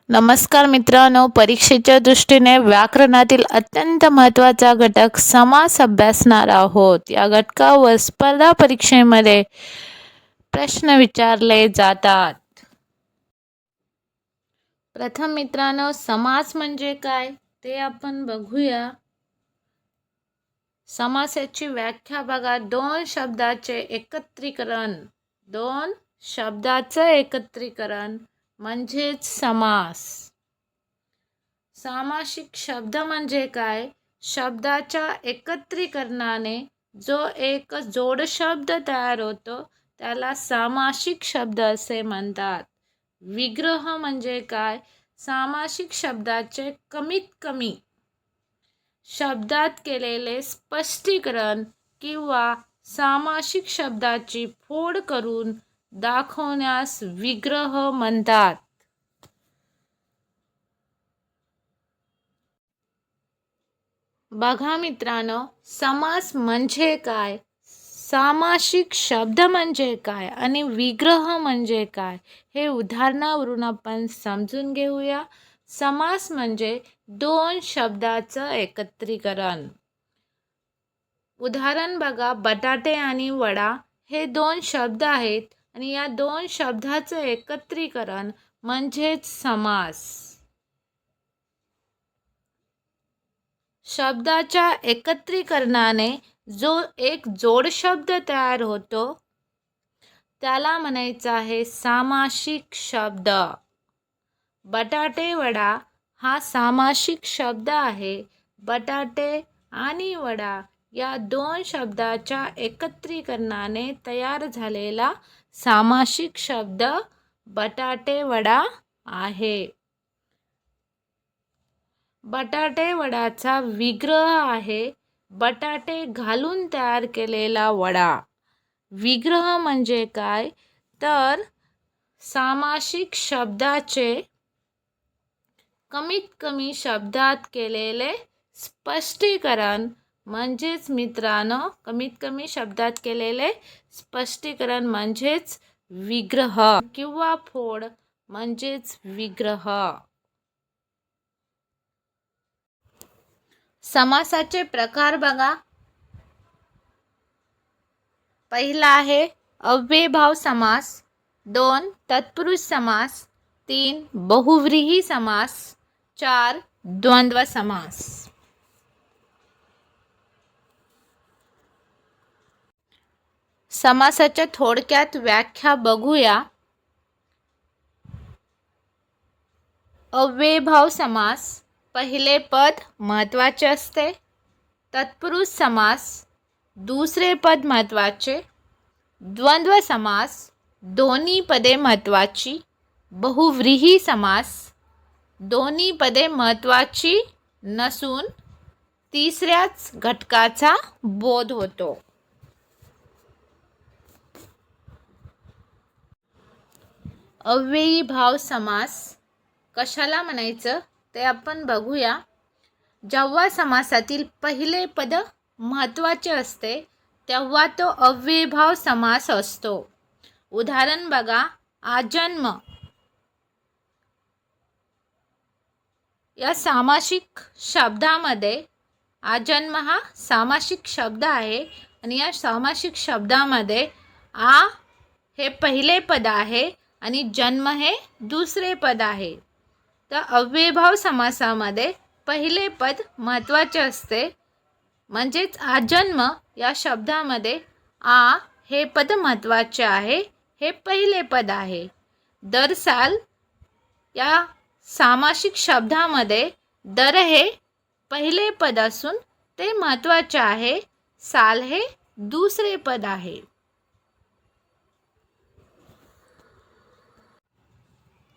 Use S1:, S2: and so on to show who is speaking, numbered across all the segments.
S1: नमस्कार मित्रांनो, परीक्षेच्या दृष्टीने व्याकरणातील अत्यंत महत्त्वाचा घटक समास अभ्यासणार आहोत. या घटकावर स्पर्धा परीक्षेमध्ये प्रश्न विचारले जातात. प्रथम मित्रांनो, समास म्हणजे काय ते आपण बघूया. समासाची व्याख्या बघा. दोन शब्दाचे एकत्रीकरण म्हणजेच समास. सामासिक शब्द म्हणजे काय? शब्दाच्या एकत्रीकरणाने जो एक जोड शब्द तयार होतो त्याला सामासिक शब्द असे म्हणतात. विग्रह म्हणजे काय? सामासिक शब्दाचे कमीत कमी शब्दात केलेले स्पष्टीकरण किंवा सामासिक शब्दाची फोड करून दाखवण्यास विग्रह म्हणतात. बघा मित्रांनो, समास म्हणजे काय, सामासिक शब्द म्हणजे काय आणि विग्रह म्हणजे काय हे उदाहरणावरून आपण समजून घेऊया. समास म्हणजे दोन शब्दाचं एकत्रीकरण. उदाहरण बघा, बटाटे आणि वडा हे दोन शब्द आहेत आणि या दोन शब्दाचं एकत्रीकरण म्हणजेच समास. शब्दाच्या एकत्रीकरणाने जो एक जोड शब्द तयार होतो त्याला म्हणायचं आहे सामासिक शब्द. बटाटे वडा हा सामासिक शब्द आहे. बटाटे आणि वडा या दोन शब्दाच्या एकत्रीकरणाने तयार झालेला सामासिक शब्द बटाटे वडा आहे. बटाटे वड्याचा विग्रह आहे बटाटे घालून तयार केलेला वडा. विग्रह म्हणजे काय तर सामासिक शब्दाचे कमीत कमी शब्दात केलेले स्पष्टीकरण म्हणजेच मित्रांनो, कमीत कमी शब्दात केलेले स्पष्टीकरण म्हणजेच विग्रह किंवा फोड म्हणजेच विग्रह. समासाचे प्रकार बघा. पहिला आहे अव्ययभाव समास, 2 तत्पुरुष समास, 3 बहुव्रीही समास, 4 द्वंद्व समास. समासाच्या थोडक्यात व्याख्या बघूया. अव्ययभाव समास, पहिले पद महत्त्वाचे असते. तत्पुरुष समास, दुसरे पद महत्त्वाचे. द्वंद्व समास, दोन्ही पदे महत्त्वाची. बहुव्रीही समास, दोन्ही पदे महत्त्वाची नसून तिसऱ्याच घटकाचा बोध होतो. अव्ययीभाव समास कशाला म्हणायचं ते आपण बघूया. जेव्हा समासातील पहिले पद महत्त्वाचे असते तेव्हा तो अव्ययीभाव समास असतो. उदाहरण बघा, आजन्म या सामासिक शब्दामध्ये आजन्म हा सामासिक शब्द आहे आणि या सामासिक शब्दामध्ये आ हे पहिले पद आहे आणि जन्म हे दुसरे पद आहे. तर अव्ययीभाव समासामध्ये पहिले पद महत्त्वाचे असते म्हणजेच आजन्म या शब्दामध्ये आ हे पद महत्त्वाचे आहे, हे पहिले पद आहे. दरसाल या सामासिक शब्दामध्ये दर हे पहिले पद असून ते महत्त्वाचे आहे. साल हे दुसरे पद आहे.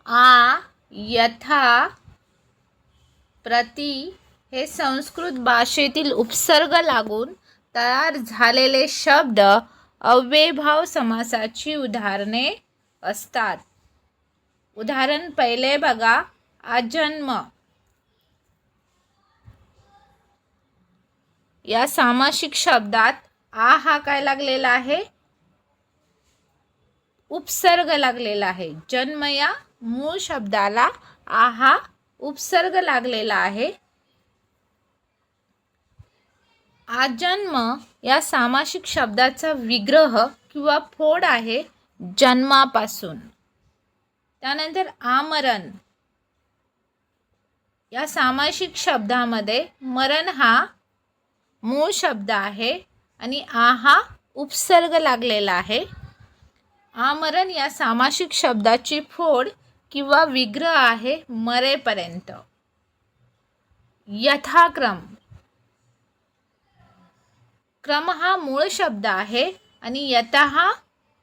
S1: आ, यथा, प्रति हे संस्कृत भाषेतील उपसर्ग लागून तयार झालेले शब्द अव्ययीभाव समासाची उदाहरणे असतात. उदाहरण पहिले बघा, आजन्म या सामासिक शब्दात आ हा काय लागलेला आहे, उपसर्ग लागलेला आहे. जन्म या मूळ शब्दाला आ हा उपसर्ग लागलेला आहे. आजन्म या सामासिक शब्दाचा विग्रह किंवा फोड आहे जन्मापासून. त्यानंतर आमरण या सामासिक शब्दामध्ये मरण हा मूळ शब्द आहे आणि आ हा उपसर्ग लागलेला आहे. आमरण या सामासिक शब्दाची फोड किंवा विग्रह आहे मरेपर्यंत. यथाक्रम, क्रम हा मूळ शब्द आहे आणि यथा हा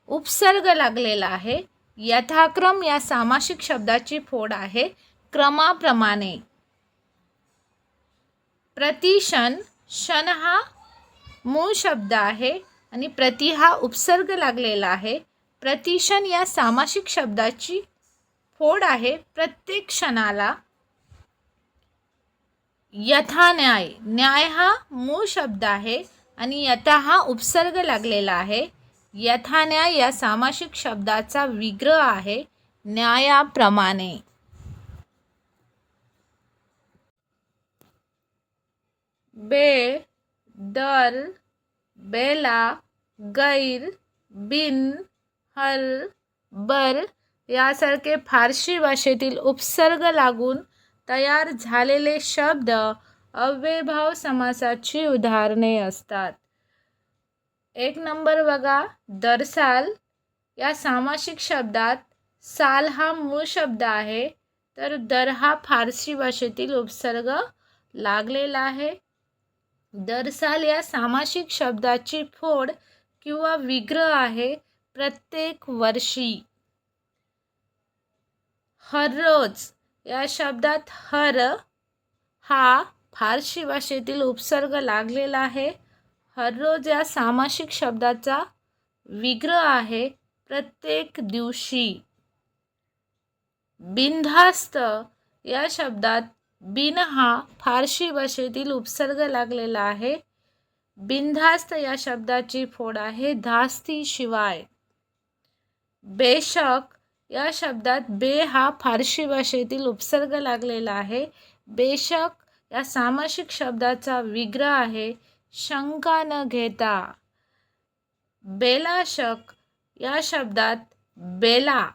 S1: उपसर्ग लागलेला आहे. यथाक्रम या सामासिक शब्दाची फोड आहे क्रमाप्रमाणे. प्रतिशन, शन हा मूळ शब्द आहे आणि प्रति हा उपसर्ग लागलेला आहे. प्रतिशन या सामासिक शब्दाची फोड आहे प्रत्येक क्षणाला. यथान्याय, न्याय हा मूळ शब्द आहे आणि यथा हा उपसर्ग लागलेला आहे. यथान्याय या सामासिक शब्दाचा विग्रह आहे न्यायाप्रमाणे. बेळ, दर, बेला, गैर, बिन, हर, बर यासारखे फारसी भाषेतील उपसर्ग लागून तयार झालेले शब्द अव्ययभाव समासाची उदाहरणे असतात. 1 नंबर बघा, दरसाल या सामासिक शब्दात साल हा मूळ शब्द आहे, तर दर हा फारसी भाषेतील उपसर्ग लागलेला आहे. दरसाल या सामासिक शब्दाची फोड किंवा विग्रह आहे प्रत्येक वर्षी. हररोज या शब्दात हर हा फारसी भाषेतील उपसर्ग लागलेला आहे. हररोज या सामासिक शब्दाचा विग्रह आहे प्रत्येक दिवशी. बिनधास्त या शब्दात बिन हा फारसी भाषेतील उपसर्ग लागलेला आहे. बिनधास्त या शब्दाची फोड आहे धास्ती शिवाय. बेशक या शब्दात बे हा फारसी भाषेतील उपसर्ग लागलेला आहे. बेशक या सामासिक शब्दाचा विग्रह आहे शंका न घेता. बेलाशक या शब्दात बेला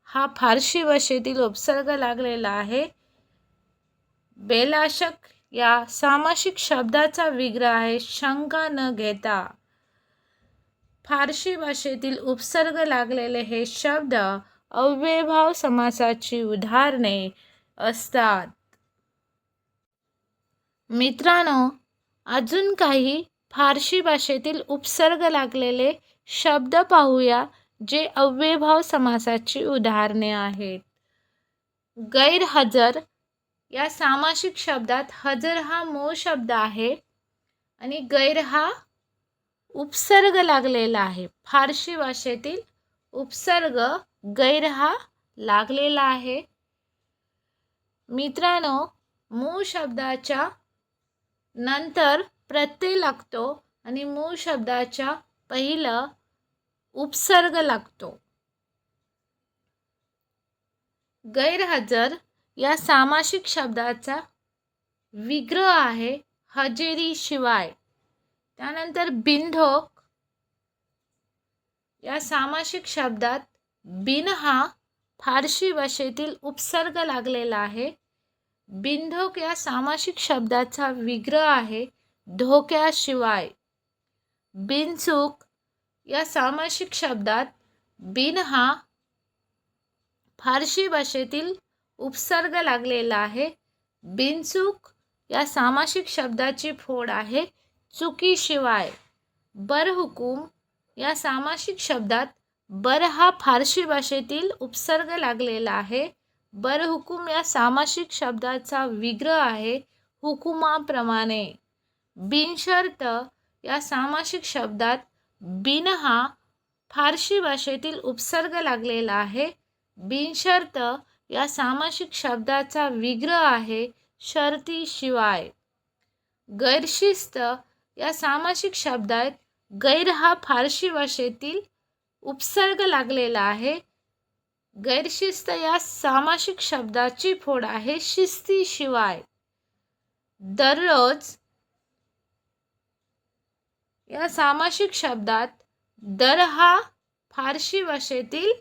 S1: हा फारसी भाषेतील उपसर्ग लागलेला आहे. बेलाशक या सामासिक शब्दाचा विग्रह आहे शंका न घेता. फारसी भाषेतील उपसर्ग लागलेले हे शब्द अव्ययभाव समासाची उदाहरणे असतात. मित्रांनो, अजून काही फारसी भाषेतील उपसर्ग लागलेले शब्द पाहूया जे अव्ययभाव समासाची उदाहरणे आहेत. गैरहजर या सामासिक शब्दात हजर हा मूळ शब्द आहे आणि गैर हा उपसर्ग लागलेला आहे. फारसी भाषेतील उपसर्ग गैर हा लागलेला आहे. मित्रांनो, मूळ शब्दाच्या नंतर प्रत्यय लागतो आणि मूळ शब्दाच्या पहिलं उपसर्ग लागतो. गैरहजर या सामासिक शब्दाचा विग्रह आहे हजेरी शिवाय. त्यानंतर बिनधोक या सामासिक शब्दात बिन हा फारसी भाषेतील उपसर्ग लागलेला आहे. बिनधोक या सामासिक शब्दाचा विग्रह आहे धोक्याशिवाय. बिनचूक या सामासिक शब्दात बिन हा फारसी भाषेतील उपसर्ग लागलेला आहे. बिनचूक या सामासिक शब्दाची फोड आहे चुकीशिवाय. बरहुकूम या सामासिक शब्दात बर हा फारसी भाषेतील उपसर्ग लागलेला आहे. बरहुकूम या सामासिक शब्दाचा विग्रह आहे हुकुमाप्रमाणे. बिनशर्त या सामासिक शब्दात बिन हा फारसी भाषेतील उपसर्ग लागलेला आहे. बिनशर्त या सामासिक शब्दाचा विग्रह आहे शर्तीशिवाय. गैरशिस्त या सामासिक शब्दात गैर हा फारसी भाषेतील उपसर्ग लागलेला आहे. गैरशिस्त या सामासिक शब्दाची फोड आहे शिस्तीशिवाय. दररोज या सामासिक शब्दात दर हा फारसी भाषेतील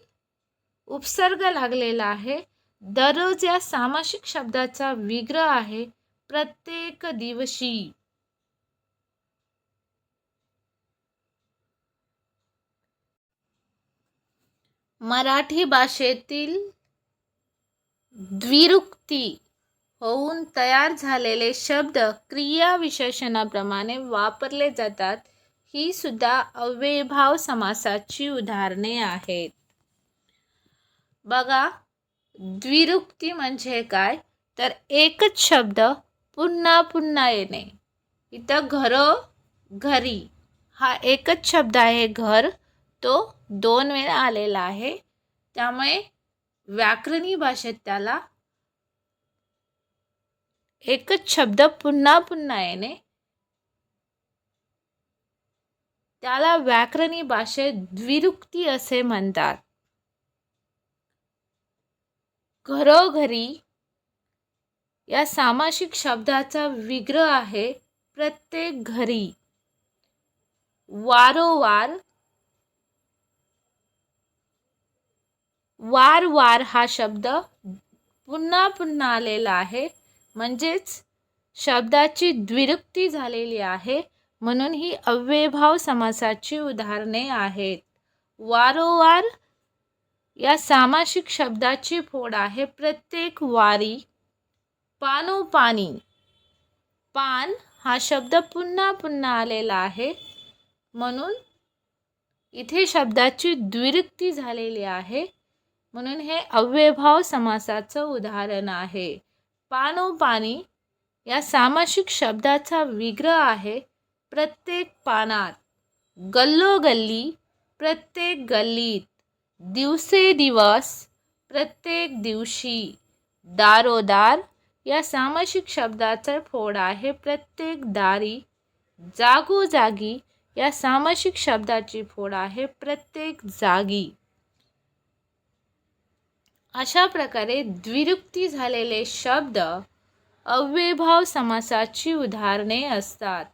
S1: उपसर्ग लागलेला आहे. दररोज या सामासिक शब्दाचा विग्रह आहे प्रत्येक दिवशी. मराठी भाषेतील द्विरुक्ती होऊन तयार झालेले शब्द क्रिया विशेषणाप्रमाणे वापरले जातात. ही सुद्धा अव्ययभाव समासाची उदाहरणे आहेत. बघा, द्विरुक्ती म्हणजे काय, तर एकच शब्द पुन्हा पुन्हा येणे. इथं घरी हा एकच शब्द आहे घर, तो 2 वेळा आलेला आहे. त्यामुळे व्याकरणी भाषेत त्याला एकच शब्द पुन्हा पुन्हा येणे, त्याला व्याकरणी भाषेत द्विरुक्ती असे म्हणतात. घरोघरी या सामासिक शब्दाचा विग्रह आहे प्रत्येक घरी. वारंवार वारंवार हा शब्द पुन्हा पुन्हा आलेला आहे, म्हणजेच शब्दाची द्विरुक्ती झालेली आहे. म्हणून ही अव्ययभाव समासाची उदाहरणे आहेत. वारंवार या सामासिक शब्दाची फोड आहे प्रत्येक वारी. पानोपानी, पान हा शब्द पुन्हा पुन्हा आलेला आहे, म्हणून इथे शब्दाची द्विरुक्ती झालेली आहे. म्हणून हे अव्ययभाव समासाचं उदाहरण आहे. पानोपानी या सामासिक शब्दाचा विग्रह आहे प्रत्येक पानात. गल्लोगल्ली प्रत्येक गल्लीत. दिवसेदिवस प्रत्येक दिवशी. दारोदार या सामासिक शब्दाचा फोड आहे प्रत्येक दारी. जागोजागी या सामासिक शब्दाची फोड आहे प्रत्येक जागी. अशा प्रकारे द्विरुक्ती झालेले शब्द अव्ययभाव समासाची उदाहरणे असतात.